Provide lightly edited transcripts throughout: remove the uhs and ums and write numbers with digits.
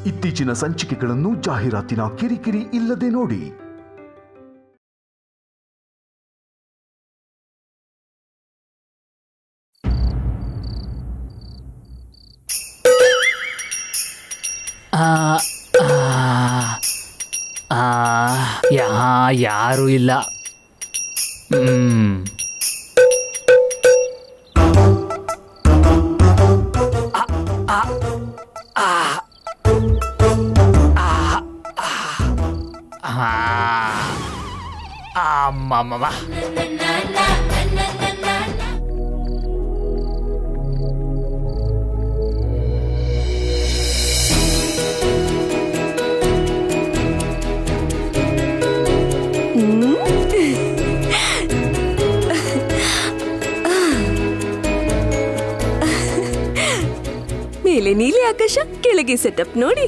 ಇತ್ತೀಚಿನ ಸಂಚಿಕೆಗಳನ್ನು ಜಾಹೀರಾತಿನ ಕಿರಿಕಿರಿ ಇಲ್ಲದೆ ನೋಡಿ. ಯಾರು ಇಲ್ಲ. ಮೇಲೆ ನೀಲಿ ಆಕಾಶ, ಕೆಳಗೆ ಸೆಟಪ್ ನೋಡಿ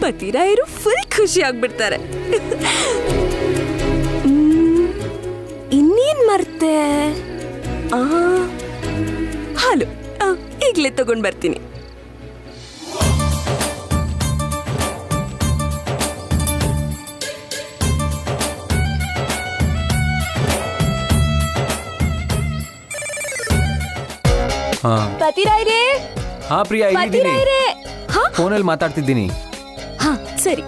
ಪತಿರಾಯರು ಫುಲ್ ಖುಷಿ ಆಗ್ಬಿಡ್ತಾರೆ. ಇನ್ನೇನ್ ಮರ್ತೆ? ಹಾಲು ಈಗ್ಲೇ ತಗೊಂಡ್ ಬರ್ತೀನಿ. ಪತಿರಾಯರೇ. ಹಾ ಪ್ರಿಯಾ, ಪತಿರಾಯರೇ. ಫೋನಲ್ಲಿ ಮಾತಾಡ್ತಿದ್ದೀನಿ. ಹಾ ಸರಿ,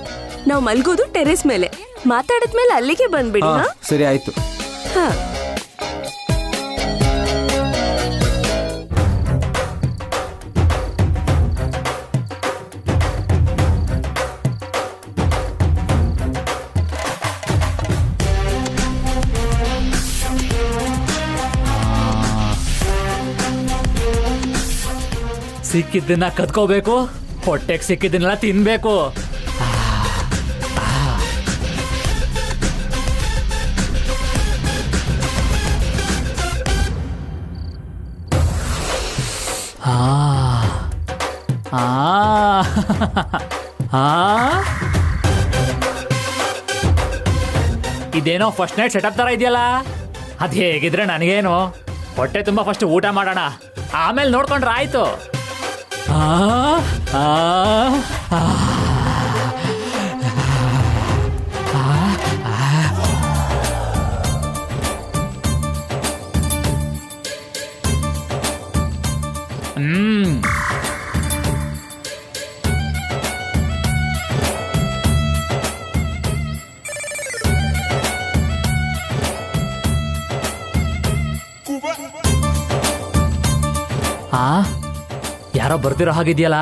ನಾವು ಮಲ್ಗೋದು ಟೆರೆಸ್ ಮೇಲೆ. ಮಾತಾಡಿದ್ಮೇಲೆ ಅಲ್ಲಿಗೆ ಬಂದ್ಬಿಡಿ. ಸರಿ ಆಯ್ತು. ಹಾ ಸಿಕ್ಕಿದ್ದನ್ನ ಕದ್ಕೋಬೇಕು, ಹೊಟ್ಟೆಗೆ ಸಿಕ್ಕಿದ್ದನ್ನೆಲ್ಲ ತಿನ್ಬೇಕು. ಇದೇನೋ ಫಸ್ಟ್ ನೈಟ್ ಸೆಟಪ್ ತರ ಇದೆಯಲ್ಲ, ಅದ್ ಹೇಗಿದ್ರೆ ನನಗೇನು. ಹೊಟ್ಟೆ ತುಂಬಾ ಫಸ್ಟ್ ಊಟ ಮಾಡೋಣ, ಆಮೇಲೆ ನೋಡ್ಕೊಂಡ್ರೆ ಆಯ್ತು. ಯಾರೋ ಬರ್ತಿರೋ ಹಾಗಿದೆಯಲ್ಲ.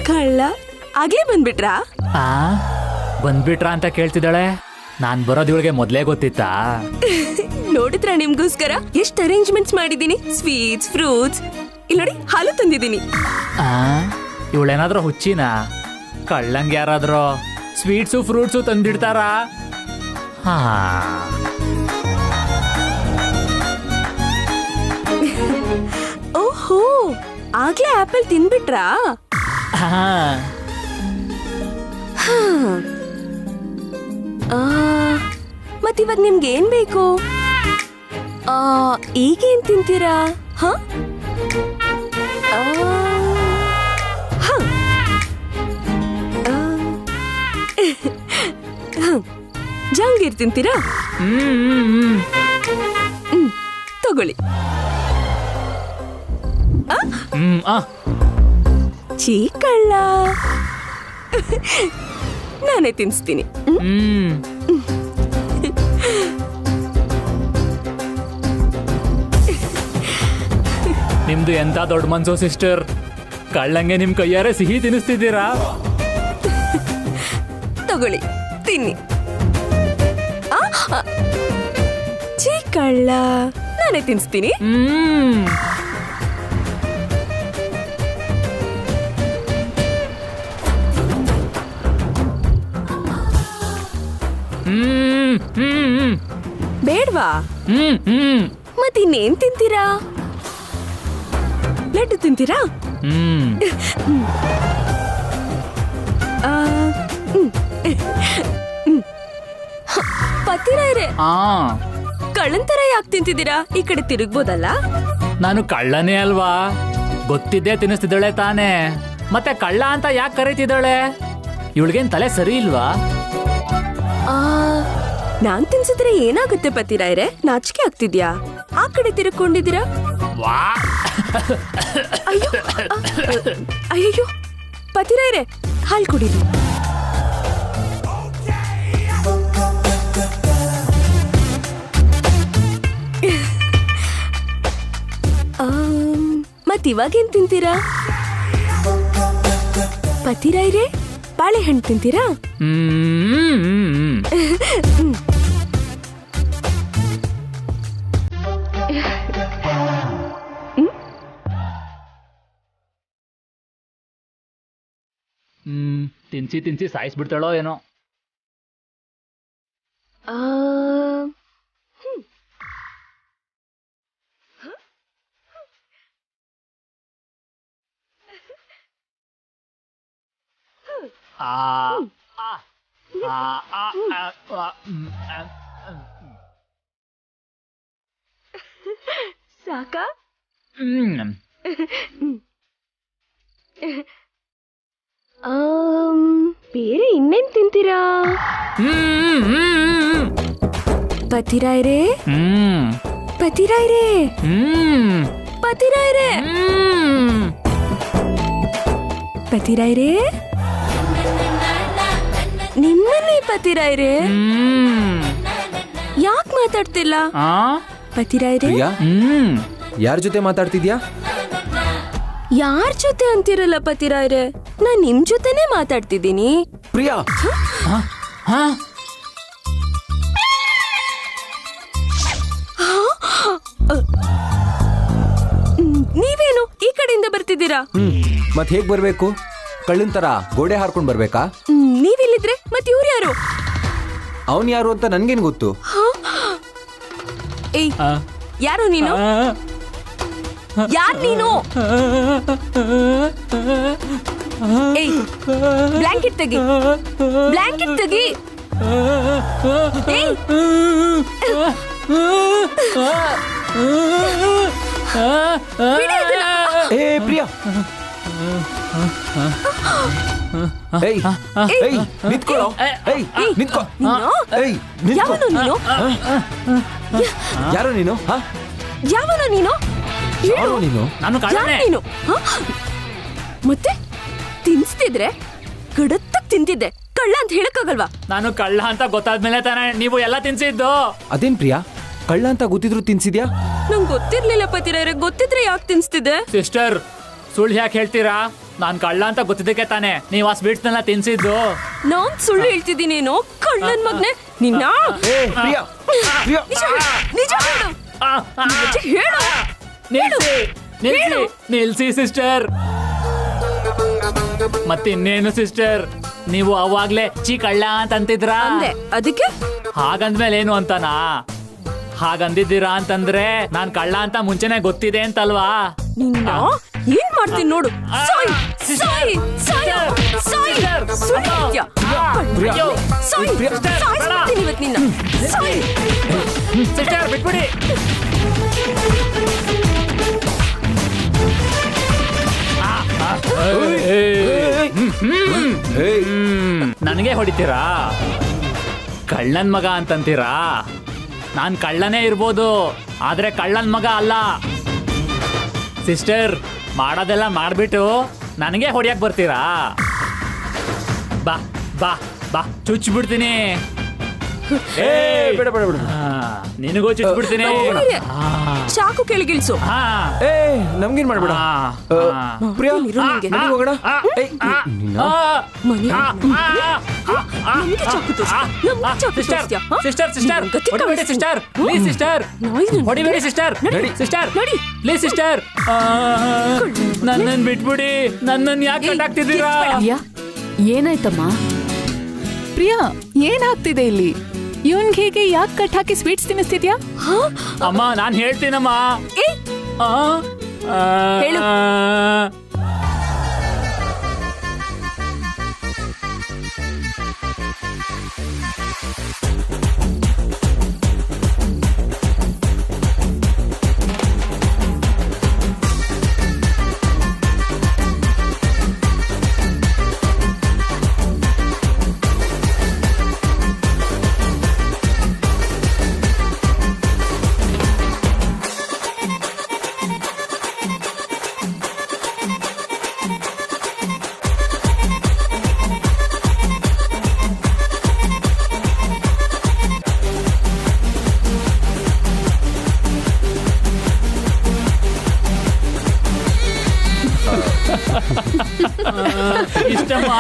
ಕಳ್ಳ ಆಗ್ಲೇ ಬಂದ್ಬಿಟ್ರಾ? ಬಂದ್ಬಿಟ್ರಾ ಅಂತ ಕೇಳ್ತಿದ್ದಾಳೆ. ನಾನ್ ಬರೋದಿವಳಿಗೆ ಮೊದ್ಲೇ ಗೊತ್ತಿತ್ತಾ? ನೋಡಿದ್ರ ನಿಮ್ಗೋಸ್ಕರ ಎಷ್ಟು ಅರೇಂಜ್ಮೆಂಟ್ಸ್ ಮಾಡಿದೀನಿ. ಸ್ವೀಟ್ಸ್, ಫ್ರೂಟ್ಸ್, ಇಲ್ಲಿ ನೋಡಿ ಹಾಲು ತಂದಿದ್ದೀನಿ. ಇವಳೇನಾದ್ರೂ ಹುಚ್ಚಿನ? ಕಳ್ಳಂಗ್ ಯಾರಾದ್ರೂ ಸ್ವೀಟ್ಸು ಫ್ರೂಟ್ಸು ತಂದಿಡ್ತಾರ? ಓಹೋ, ಆಗ್ಲೇ ಆಪಲ್ ತಿನ್ಬಿಟ್ರಾ? ಮತ್ತಿವಾಗ ನಿಮ್ಗೆ ಏನ್ ಬೇಕು? ಈಗೇನ್ ತಿಂತೀರಾ? ಜಂಗೀರ್ ತಿಂತೀರಾ? ತಗೊಳ್ಳಿ. ಚೀ ಕಳ್ಳ, ನಾನೇ ತಿನ್ಸ್ತೀನಿ. ನಿಮ್ದು ಎಂತ ದೊಡ್ಡ ಮನ್ಸು ಸಿಸ್ಟರ್, ಕಳ್ಳಂಗೆ ನಿಮ್ ಕೈಯಾರೆ ಸಿಹಿ ತಿನ್ನಿಸ್ತಿದ್ದೀರಾ. ತಗೊಳ್ಳಿ, ತಿನ್ನಿ. ಚೀ ಕಳ್ಳ, ನಾನೇ ತಿನ್ಸ್ತೀನಿ. ಬೇಡ್ವಾ? ಮತ್ತಿನ್ನೇನ್ ತಿಂತೀರಾ? ಲಡ್ಡು ತಿಂತೀರಾ? ಪತಿರಾಯ್ರೆ ಆ ಕಳ್ಳನ್ ತರ ಯಾಕೆ ತಿಂತಿದ್ದೀರಾ? ಈ ಕಡೆ ತಿರುಗ್ಬೋದಲ್ಲ? ನಾನು ಕಳ್ಳನೇ ಅಲ್ವಾ, ಗೊತ್ತಿದ್ದೇ ತಿನ್ನಿಸ್ತಿದ್ದಾಳೆ ತಾನೇ. ಮತ್ತೆ ಕಳ್ಳ ಅಂತ ಯಾಕೆ ಕರೀತಿದ್ದಾಳೆ? ಇವಳಿಗೇನ್ ತಲೆ ಸರಿ ಇಲ್ವಾ? ನಾನ್ ತಿನ್ಸಿದ್ರೆ ಏನಾಗುತ್ತೆ ಪತಿರಾಯ್ರೆ? ನಾಚಿಕೆ ಆಗ್ತಿದ್ಯಾ? ಆ ಕಡೆ ತಿರುಗ್ಕೊಂಡಿದ್ದೀರಾ? ವಾ ಅಯ್ಯೋ ಅಯ್ಯೋ ಪತಿರಾಯ್ರೆ, ಹಾಲ್ ಕುಡೀರಿ. ಮತ್ತಿವಾಗೇನ್ ತಿಂತೀರಾ? ಪತಿರಾಯ್ರೆ, ಬಾಳೆಹಣ್ಣು ತಿಂತೀರಾ? ತಿನ್ಸಿ ತಿನ್ಸಿ ಸಾಯಿಸ್ಬಿಡ್ತಾಳೋ ಏನೋ. ಸಾಕಾ? ಬೇರೆ ಇನ್ನೇನ್ ತಿಂತೀರಾ? ಪತಿರಾಯ್ರೆ, ಪತಿರಾಯ್ರೆ, ಪತಿರಾಯ್ರೆ, ಪತಿರಾಯ್ರೆ, ನಿಮ್ಮನ್ನೇ ಪತಿರಾಯ್ರೆ. ಯಾಕೆ ಮಾತಾಡ್ತಿಲ್ಲ ಪತಿರಾಯ್ರೆ? ಪ್ರಿಯಾ, ಯಾರ ಜೊತೆ ಮಾತಾಡ್ತಿದ್ಯಾ? ಯಾರ ಜೊತೆ ಅಂತಿರಲ್ಲ ಪತಿರಾಯ್ರೆ, ನಾನ್ ನಿಮ್ ಜೊತೆನೆ ಮಾತಾಡ್ತಿದ್ದೀನಿ. ಪ್ರಿಯಾ, ನೀವೇನು ಈ ಕಡೆಯಿಂದ ಬರ್ತಿದ್ದೀರಾ? ಮತ್ ಹೇಗ್ ಬರ್ಬೇಕು? ಕಳ್ಳನ್ ತರ ಗೋಡೆ ಹಾರ್ಕೊಂಡ್ ಬರ್ಬೇಕಾ? ನೀವಿಲ್ಲಿದ್ರೆ ಮತ್ ಇವ್ರು ಯಾರು? ಅವನ್ ಯಾರು ಅಂತ ನನ್ಗೇನ್ ಗೊತ್ತು? ಏಯ್, ಯಾರು ನೀನು? ಯಾರ್ ನೀನು? ಏಯ್, ಬ್ಲಾಂಕೆಟ್ ತೆಗಿ, ಬ್ಲಾಂಕೆಟ್ ತೆಗಿ. ಏಯ್, ಬಿಡಿ ಇದನ್ನ. ಏ ಪ್ರಿಯಾ, ಏಯ್ ಏಯ್ ನಿಂತ್ಕೊಳ್ಳೋ, ಏಯ್ ನಿಂತ್ಕೋ, ನೀನು? ಏಯ್ ನಿಂತ್ಕೋ. ಯಾವನು ನೀನು? ಯಾರು ನೀನು? ಯಾವನು ನೀನು? ಯಾರು ನೀನು? ನಾನು ಕಳ್ಳನೇ. ಯಾರ್ ನೀನು? ಮತ್ತೆ ತಿನ್ಸ್ತಿದ್ರೆ ಗಡತ್ತಾಗ್ ತಿಂತಿದ್ದೆ, ಕಳ್ಳ ಅಂತ ಹೇಳಕ್ಕಾಗಲ್ವಾ? ನಾನು ಕಳ್ಳ ಅಂತ ಗೊತ್ತಾದ್ಮೇಲೆ ತಾನೇ ನೀವು ಎಲ್ಲ ತಿನ್ಸಿದ್ದು. ಅದೇನ್ ಪ್ರಿಯಾ, ಕಳ್ಳ ಅಂತ ಗೊತ್ತಿದ್ರು ತಿನ್ಸಿದ್ಯಾ? ನಂಗೆ ಗೊತ್ತಿರ್ಲಿಲ್ಲ ಪತಿರಾಯ್ರೆ, ಗೊತ್ತಿದ್ರೆ ಯಾಕೆ ತಿನ್ಸ್ತಿದ್ದೆ? ಸಿಸ್ಟರ್, ಸುಳ್ಳು ಯಾಕೆ ಹೇಳ್ತೀರಾ? ನಾನ್ ಕಳ್ಳ ಅಂತ ಗೊತ್ತಿದ್ದಕ್ಕೆ ತಾನೆ ನೀವು ಆ ಸ್ವೀಟ್ಸ್ನೆಲ್ಲ ತಿನ್ಸಿದ್ದು. ನಾನ್ ಸುಳ್ಳು ಹೇಳ್ತಿದ್ದೀನೇನೋ? ಕಳ್ಳನ್ ಮಗ್ನೆ ನಿನ್ನ. ಏ ಪ್ರಿಯಾ, ಪ್ರಿಯಾ, ನಿಜ ಹೇಳು, ನಿಜ ಹೇಳು, ನಿಜ ಹೇಳು. ನಿಲ್ಸಿ ನಿಲ್ಸಿ ನಿಲ್ಸಿ ಸಿಸ್ಟರ್. ಮತ್ತಿನ್ನೇನು ಸಿಸ್ಟರ್, ನೀವು ಅವಾಗ್ಲೇ ಚೀ ಕಳ್ಳ ಅಂತ ಅಂತಿದ್ರ. ಅಂದೆ, ಅದಕ್ಕೆ ಹಾಗಂದ್ಮೇಲೆ ಏನು ಅಂತನಾ? ಹಾಗಂದಿದ್ದೀರಾ ಅಂತಂದ್ರೆ ನಾನ್ ಕಳ್ಳ ಅಂತ ಮುಂಚೆನೆ ಗೊತ್ತಿದೆ ಅಂತಲ್ವಾ? ನಿನ್ನ ಏನ್ ಮಾಡ್ತೀನಿ ನೋಡು. ಸಾಯ್, ಸಾಯ್, ಸಾಯ್, ಸಾಯ್. ಸುಳ್ಳು ಹೇಳ್ತ್ಯಾ? ಸಾಯ್, ಸಾಯಿಸ್ಬಿಡ್ತೀನಿ ಇವತ್ತು ನಿನ್ನ. ಸಾಯ್. ಸಿಸ್ಟರ್ ಬಿಟ್ಬಿಡಿ. ನನಗೆ ಹೊಡಿತೀರಾ? ಕಳ್ಳನ್ ಮಗ ಅಂತಂತೀರಾ? ನಾನ್ ಕಳ್ಳನೇ ಇರ್ಬೋದು, ಆದ್ರೆ ಕಳ್ಳನ್ ಮಗ ಅಲ್ಲ. ಸಿಸ್ಟರ್, ಮಾಡೋದೆಲ್ಲ ಮಾಡ್ಬಿಟ್ಟು ನನಗೆ ಹೊಡಿಯಕ್ ಬರ್ತೀರಾ? ಬಾ ಬಾ ಬಾ, ಚುಚ್ಬಿಡ್ತೀನಿ. ಬೇಡ ಬೇಡ ಬೇಡ. ನಿನಗೂ ಚುಚ್ಬಿಡ್ತೀನಿ. ಚಾಕು ಕೆಳಗಿಳಿಸು. ಏ ನಮ್ಗೇನ್ ಮಾಡ್ಬೇಡ. ಪ್ರಿಯಾ, ನಡಿ ಹೋಗೋಣ. ಸಿಸ್ಟರ್ ಸಿಸ್ಟರ್ ಹೊಡಿಬೇಡಿ ಸಿಸ್ಟರ್, ಪ್ಲೀಸ್ ಸಿಸ್ಟರ್, ಹೊಡಿಬೇಡಿ ಸಿಸ್ಟರ್, ಸಿಸ್ಟರ್ ಪ್ಲೀಸ್ ಸಿಸ್ಟರ್, ನನ್ನನ್ನು ಬಿಟ್ಬಿಡಿ. ನನ್ನನ್ನು ಯಾಕೆ ಕಟ್ಟಾಕ್ತಿದ್ದೀರಾ? ಏನಾಯ್ತಮ್ಮ? ಪ್ರಿಯಾ, ಏನಾಗ್ತಿದೆ ಇಲ್ಲಿ? ಇವನ್ಗೆ ಹೇಗೆ ಯಾಕೆ ಕಟ್ ಹಾಕಿ ಸ್ವೀಟ್ಸ್ ತಿನ್ನಿಸ್ತಿದ್ಯಾ? ಅಮ್ಮ, ನಾನ್ ಹೇಳ್ತೀನಮ್ಮ. ಹೇಳು.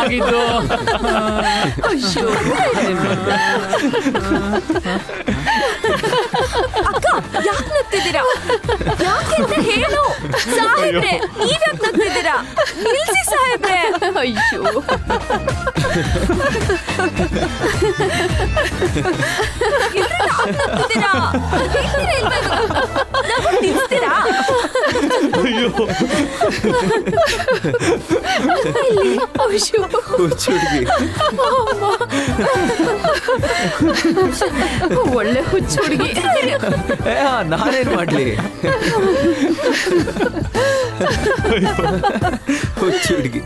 ಆಗಿದ್ದು. ಅಕ್ಕ ಯಾಕೆ ನಗ್ತಿದ್ದೀರಾ? ಯಾಕೆ ಅಂತ ಹೇಳು ಸಾಹೇಬ್ರೆ. ನೀವ್ಯಾಕೆ ನಗ್ತಿದ್ದೀರಾ? ನಿಲ್ಸಿ ಸಾಹೇಬ್ರೆ. ಅಯ್ಯೋ ನಗ್ತಿದ್ದೀರಾ? ನಿಲ್ಸ್ತೀರಾ? ಹುಚ್ಚುಡ್ಗಿ. ಒಳ್ಳೆ ಹುಚ್ಚು ಹುಡುಗಿ. ನಾನೇನ್ ಮಾಡ್ಲಿ? ಹುಚ್ಚುಡ್ಗಿ.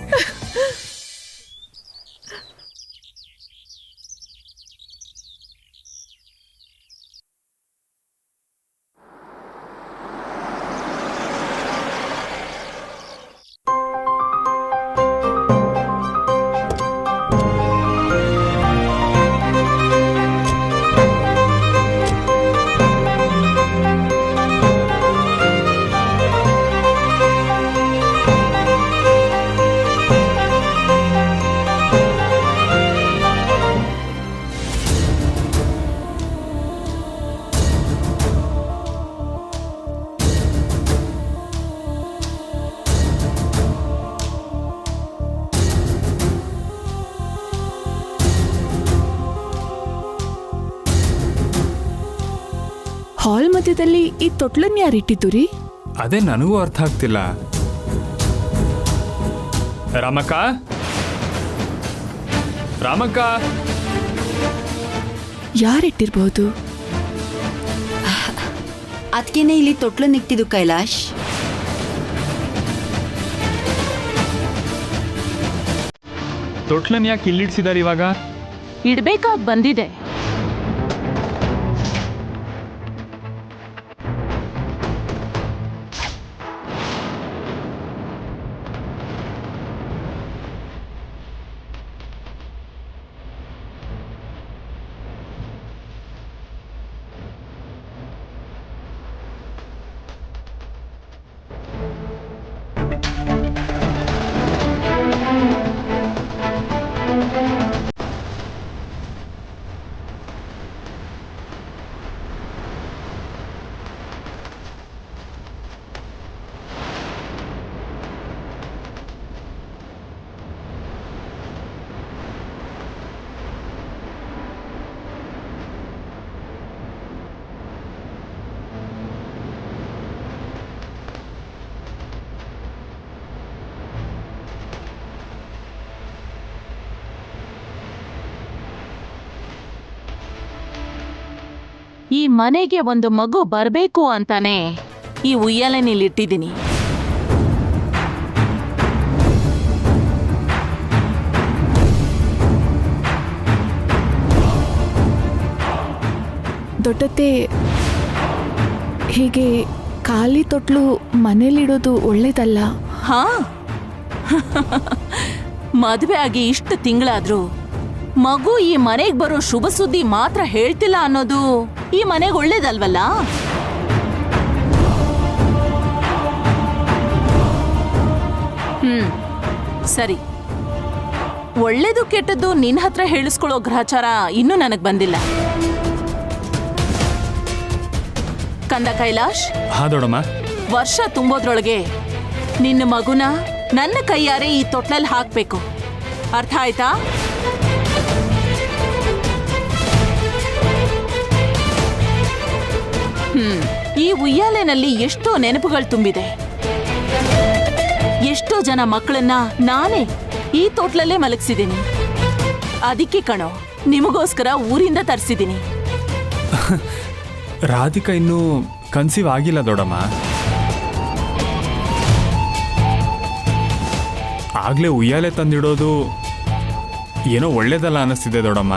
ಹಾಲ್ ಮಧ್ಯದಲ್ಲಿ ಈ ತೊಟ್ಲನ್ ಯಾರಿಟ್ಟಿದ್ದು ರೀ? ಅದೇ ನನಗೂ ಅರ್ಥ ಆಗ್ತಿಲ್ಲ. ರಾಮಕ್ಕ, ರಾಮಕ್ಕ, ಯಾರಿಟ್ಟಿರ್ಬಹುದು? ಅದಕ್ಕೇನೆ ಇಲ್ಲಿ ತೊಟ್ಲನ್ನ ಇಟ್ಟಿದ್ದು ಕೈಲಾಶ್. ತೊಟ್ಲನ್ ಯಾಕೆ ಇಲ್ಲಿಡ್ಸಿದಾರೆ ಇವಾಗ? ಇಡ್ಬೇಕಾಗ್ ಬಂದಿದೆ. ಈ ಮನೆಗೆ ಒಂದು ಮಗು ಬರಬೇಕು ಅಂತಾನೆ ಈ ಉಯ್ಯಾಲೆನಿಲ್ಲಿಟ್ಟಿದ್ದೀನಿ. ದೊಡ್ಡತ್ತೆ, ಹೀಗೆ ಖಾಲಿ ತೊಟ್ಲು ಮನೇಲಿಡೋದು ಒಳ್ಳೇದಲ್ಲ. ಹಾ ಮದುವೆ ಆಗಿ ಇಷ್ಟು ತಿಂಗಳಾದ್ರೂ ಮಗು ಈ ಮನೆಗೆ ಬರೋ ಶುಭ ಸುದ್ದಿ ಮಾತ್ರ ಹೇಳ್ತಿಲ್ಲ ಅನ್ನೋದು ಈ ಮನೆಗೆ ಒಳ್ಳೇದಲ್ವಲ್ಲ? ಸರಿ, ಒಳ್ಳೇದು ಕೆಟ್ಟದ್ದು ನಿನ್ನ ಹತ್ರ ಹೇಳಿಸ್ಕೊಳ್ಳೋ ಗ್ರಹಚಾರ ಇನ್ನೂ ನನಗ್ ಬಂದಿಲ್ಲ. ಕಂದ ಕೈಲಾಶ್, ಹಾ ದೊಡಮ್ಮ. ವರ್ಷ ತುಂಬೋದ್ರೊಳಗೆ ನಿನ್ನ ಮಗುನ ನನ್ನ ಕೈಯಾರೆ ಈ ತೊಟ್ಲಲ್ಲಿ ಹಾಕ್ಬೇಕು. ಅರ್ಥ ಆಯ್ತಾ? ಈ ಉಯ್ಯಾಲೆನಲ್ಲಿ ಎಷ್ಟೋ ನೆನಪುಗಳು ತುಂಬಿದೆ. ಎಷ್ಟೋ ಜನ ಮಕ್ಕಳನ್ನ ನಾನೇ ಈ ತೊಟ್ಲಲ್ಲೇ ಮಲಗಿಸಿದ್ದೀನಿ. ಅದಕ್ಕೆ ಕಣೋ ನಿಮಗೋಸ್ಕರ ಊರಿಂದ ತರಿಸಿದ್ದೀನಿ. ರಾಧಿಕಾ ಇನ್ನೂ ಕನ್ಸೀವ್ ಆಗಿಲ್ಲ ದೊಡಮ್ಮ. ಆಗ್ಲೇ ಉಯ್ಯಾಲೆ ತಂದಿಡೋದು ಏನೋ ಒಳ್ಳೇದಲ್ಲ ಅನಿಸ್ತಿದೆ ದೊಡಮ್ಮ.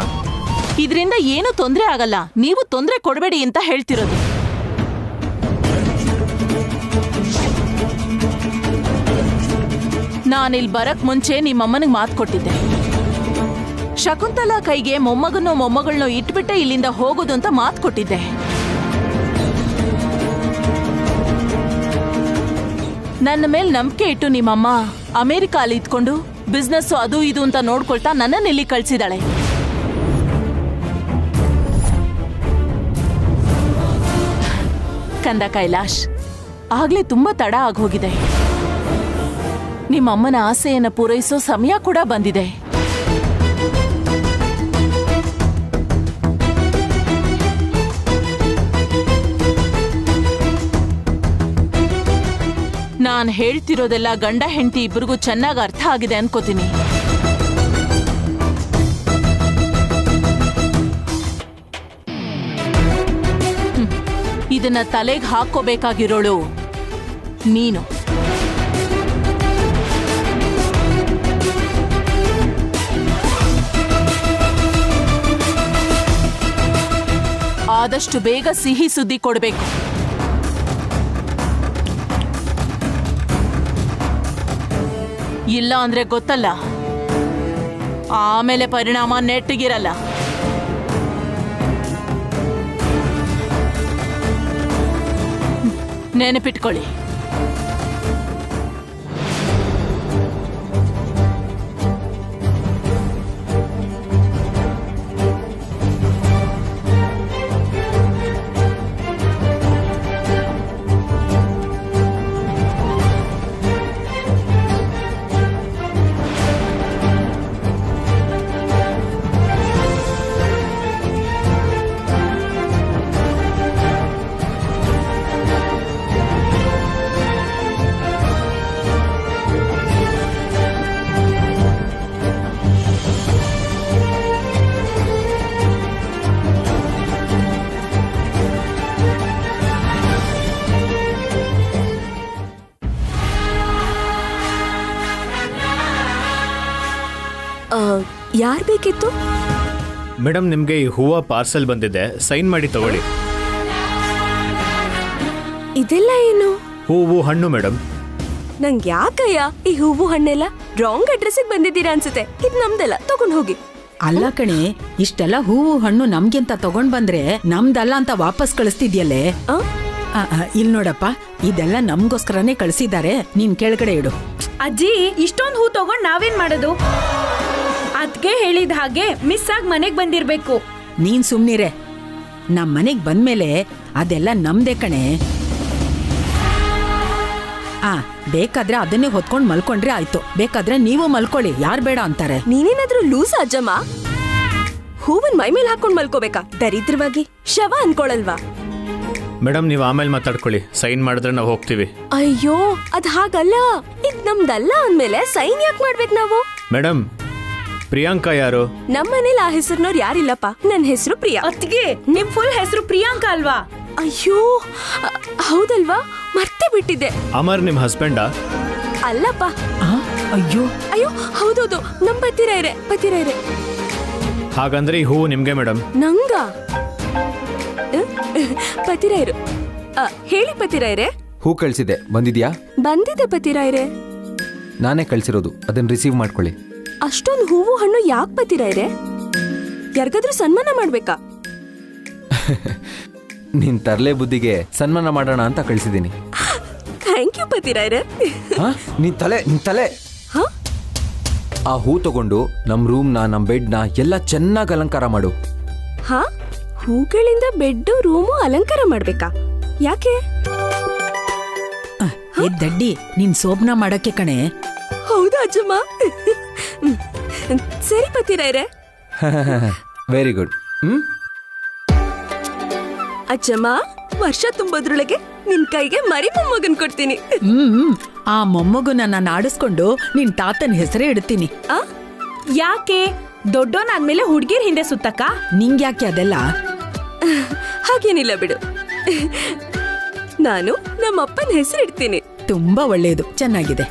ಇದರಿಂದ ಏನೂ ತೊಂದರೆ ಆಗಲ್ಲ, ನೀವು ತೊಂದರೆ ಕೊಡಬೇಡಿ ಅಂತ ಹೇಳ್ತಿರೋದು. ನಾನಿಲ್ಲಿ ಬರಕ್ ಮುಂಚೆ ನಿಮ್ಮಮ್ಮನಿಗೆ ಮಾತು ಕೊಟ್ಟಿದ್ದೆ. ಶಕುಂತಲಾ ಕೈಗೆ ಮೊಮ್ಮಗನೋ ಮೊಮ್ಮಗಳನ್ನೋ ಇಟ್ಬಿಟ್ಟೆ ಇಲ್ಲಿಂದ ಹೋಗೋದು ಅಂತ ಮಾತು ಕೊಟ್ಟಿದ್ದೆ. ನನ್ನ ಮೇಲೆ ನಂಬಿಕೆ ಇಟ್ಟು ನಿಮ್ಮಮ್ಮ ಅಮೆರಿಕ ಅಲ್ಲಿ ಇದ್ಕೊಂಡು ಬಿಸ್ನೆಸ್ ಅದು ಇದು ಅಂತ ನೋಡ್ಕೊಳ್ತಾ ನನ್ನನ್ನ ಇಲ್ಲಿ ಕಳ್ಸಿದಾಳೆ. ಕಂದ ಕೈಲಾಶ್, ಆಗ್ಲೇ ತುಂಬಾ ತಡ ಆಗೋಗಿದೆ. ನಿಮ್ಮಮ್ಮನ ಆಸೆಯನ್ನ ಪೂರೈಸೋ ಸಮಯ ಕೂಡ ಬಂದಿದೆ. ನಾನ್ ಹೇಳ್ತಿರೋದೆಲ್ಲ ಗಂಡ ಹೆಂಡತಿ ಇಬ್ರಿಗೂ ಚೆನ್ನಾಗಿ ಅರ್ಥ ಆಗಿದೆ ಅನ್ಕೋತೀನಿ. ಇದನ್ನ ತಲೆಗೆ ಹಾಕೋಬೇಕಾಗಿರೋಳು ನೀನು. ಆದಷ್ಟು ಬೇಗ ಸಿಹಿ ಸುದ್ದಿ ಕೊಡ್ಬೇಕು. ಇಲ್ಲ ಅಂದ್ರೆ ಗೊತ್ತಲ್ಲ, ಆಮೇಲೆ ಪರಿಣಾಮ ನೆಟ್ಟಿಗಿರಲ್ಲ. ನೆನಪಿಟ್ಕೊಳ್ಳಿ. ಯಾರ್ ಬೇಕಿತ್ತು? ಮೇಡಮ್, ನಿಮ್ಗೆ ಈ ಹೂವ ಪಾರ್ಸೆಲ್ ಬಂದಿದೆ, ಸೈನ್ ಮಾಡಿ ತಗೊಳ್ಳಿ. ಇದೆಲ್ಲ ಏನು? ಹೂವು ಹಣ್ಣು ಮೇಡಮ್. ನಂಗೆ ಯಾಕಯ್ಯ ಈ ಹೂವು ಹಣ್ಣೆಲ್ಲ? ರಾಂಗ್ ಅಡ್ರೆಸ್ಗೆ ಬಂದಿದ್ದೀರಾ ಅನ್ಸುತ್ತೆ. ಇದು ನಮ್ದೆಲ್ಲ, ತಗೊಂಡ್ ಹೋಗಿ. ಅಲ್ಲ ಕಣೆ, ಇಷ್ಟೆಲ್ಲ ಹೂವು ಹಣ್ಣು ನಮ್ಗಿಂತ ತಗೊಂಡ್ ಬಂದ್ರೆ ನಮ್ದಲ್ಲ ಅಂತ ವಾಪಸ್ ಕಳಿಸ್ತಿದ್ಯಲ್ಲೇ. ಇಲ್ ನೋಡಪ್ಪ, ಇದೆಲ್ಲ ನಮ್ಗೋಸ್ಕರನೇ ಕಳಿಸಿದ್ದಾರೆ. ನೀನ್ ಕೆಳಗಡೆ ಇಡು. ಅಜ್ಜಿ, ಇಷ್ಟೊಂದು ಹೂ ತಗೊಂಡ್ ನಾವೇನ್ ಮಾಡೋದು? ಅದ್ಕೆ ಹೇಳಿದ ಹಾಗೆ ಮಿಸ್ ಆಗಿ ಮನೆಗ್ ಬಂದಿರ್ಬೇಕು. ನೀನ್ ಸುಮ್ನಿರೆ. ನಮ್ ಮನೆಗ್ ಬಂದ್ಮೇಲೆ ಅದೆಲ್ಲ ನಮ್ದೇ ಕಣೆ. ಬೇಕಾದ್ರೆ ಅದನ್ನೇ ಹೊತ್ಕೊಂಡ್ ಮಲ್ಕೊಂಡ್ರೆ ಆಯ್ತು. ಬೇಕಾದ್ರೆ ನೀವು ಮಲ್ಕೊಳ್ಳಿ, ಯಾರ್ ಬೇಡ ಅಂತಾರೆ. ನೀನೇನಾದ್ರೂ ಲೂಸ್ ಅಜ್ಜಮ್ಮ? ಹೂವನ್ ಮೈ ಮೇಲೆ ಹಾಕೊಂಡ್ ಮಲ್ಕೋಬೇಕಾ? ದರಿದ್ರವಾಗಿ ಶವ ಅನ್ಕೊಳಲ್ವಾ? ಮೇಡಮ್, ನೀವು ಆಮೇಲೆ ಮಾತಾಡ್ಕೊಳ್ಳಿ. ಸೈನ್ ಮಾಡಿದ್ರೆ ನಾವು ಹೋಗ್ತೀವಿ. ಅಯ್ಯೋ, ಅದ್ ಹಾಗಲ್ಲ. ಇದ್ ನಮ್ದಲ್ಲ ಅಂದ್ಮೇಲೆ ಸೈನ್ ಯಾಕೆ ಮಾಡ್ಬೇಕು ನಾವು? ಮೇಡಮ್, ಪ್ರಿಯಾಂಕಾ ಯಾರು? ನಮ್ಮ ಮನೇಲಿ ಆ ಹೆಸರಿನವ್ರು ಯಾರಿಲ್ಲಪ್ಪ. ನನ್ ಹೆಸರು ಪ್ರಿಯಾ. ಅತ್ಗೆ, ನಿಮ್ ಫುಲ್ ಹೆಸರು ಪ್ರಿಯಾಂಕಾ ಅಲ್ವಾ? ಅಯ್ಯೋ, ಹೌದಲ್ವಾ, ಮರ್ತೇ ಬಿಟ್ಟಿದ್ದೆ. ಅಮರ್ ನಿಮ್ ಹಸ್ಬೆಂಡಾ? ಅಲ್ಲಪ್ಪ. ಅಯ್ಯೋ ಅಯ್ಯೋ, ಹೌದೌದು, ನಮ್ ಪತಿರಾಯ್ರೆ. ಹಾಗಂದ್ರೆ ಈ ಹೂವು ನಿಮ್ಗೆ ಮೇಡಮ್. ನಂಗ ಪತಿರಾಯ್ರು. ಹೇಳಿ ಪತಿರಾಯ್ರೆ. ಹೂ ಕಳ್ಸಿದೆ, ಬಂದಿದ್ಯಾ? ಬಂದಿದೆ ಪತಿರಾಯ್ರೆ. ನಾನೇ ಕಳ್ಸಿರೋದು, ಅದನ್ನ ರಿಸೀವ್ ಮಾಡ್ಕೊಳ್ಳಿ. ಅಷ್ಟೊಂದು ಹೂವು ಹಣ್ಣು ಯಾಕೆ ಪತಿರಾಯ್ರೆ? ಯಾರಿಗಾದ್ರೂ ಸನ್ಮಾನ ಮಾಡ್ಬೇಕಾ? ನಿನ್ ತರ್ಲೆ ಬುದ್ಧಿಗೆ ಸನ್ಮಾನ ಮಾಡೋಣ ಅಂತ ಕಳ್ಸಿದ್ದೀನಿ. Thank you ಪತಿರಾಯ್ರೆ. ನಿನ್ ತಲೆ. ಆ ಹೂ ತಗೊಂಡು ನಮ್ ರೂಮ್ನ, ನಮ್ ಬೆಡ್ನ ಎಲ್ಲ ಚೆನ್ನಾಗಿ ಅಲಂಕಾರ ಮಾಡು. ಹಾ, ಹೂಗಳಿಂದ ಬೆಡ್ ರೂಮು ಅಲಂಕಾರ ಮಾಡ್ಬೇಕಾ? ಯಾಕೆ? ದಡ್ಡಿ, ನೀನ್ ಸೋಬ್ನ ಮಾಡಕ್ಕೆ ಕಣೆ. ಹೌದಾ ಅಜ್ಜಮ್ಮ? ಸರಿ ಪತಿರಾಯ್ರೆ. Very good. ಅಜ್ಜಮ್ಮ, ವರ್ಷ ತುಂಬೋದ್ರೊಳಗೆ ನಿನ್ ಕೈಗೆ ಮರಿ ಮೊಮ್ಮಗನ್ ಕೊಡ್ತೀನಿ. ಆ ಮೊಮ್ಮಗುನ ನಾನು ಆಡಿಸ್ಕೊಂಡು ನಿನ್ ತಾತನ ಹೆಸರೇ ಇಡ್ತೀನಿ. ಯಾಕೆ? ದೊಡ್ಡೋನಾದ್ಮೇಲೆ ಹುಡ್ಗಿರ್ ಹಿಂದೆ ಸುತ್ತಕ್ಕ? ನಿಂಗ್ಯಾಕೆ ಅದೆಲ್ಲ? ಹಾಗೇನಿಲ್ಲ ಬಿಡು. ನಾನು ನಮ್ಮಪ್ಪನ ಹೆಸರು ಇಡ್ತೀನಿ. ತುಂಬಾ ಒಳ್ಳೆಯದು, ಚೆನ್ನಾಗಿದೆ.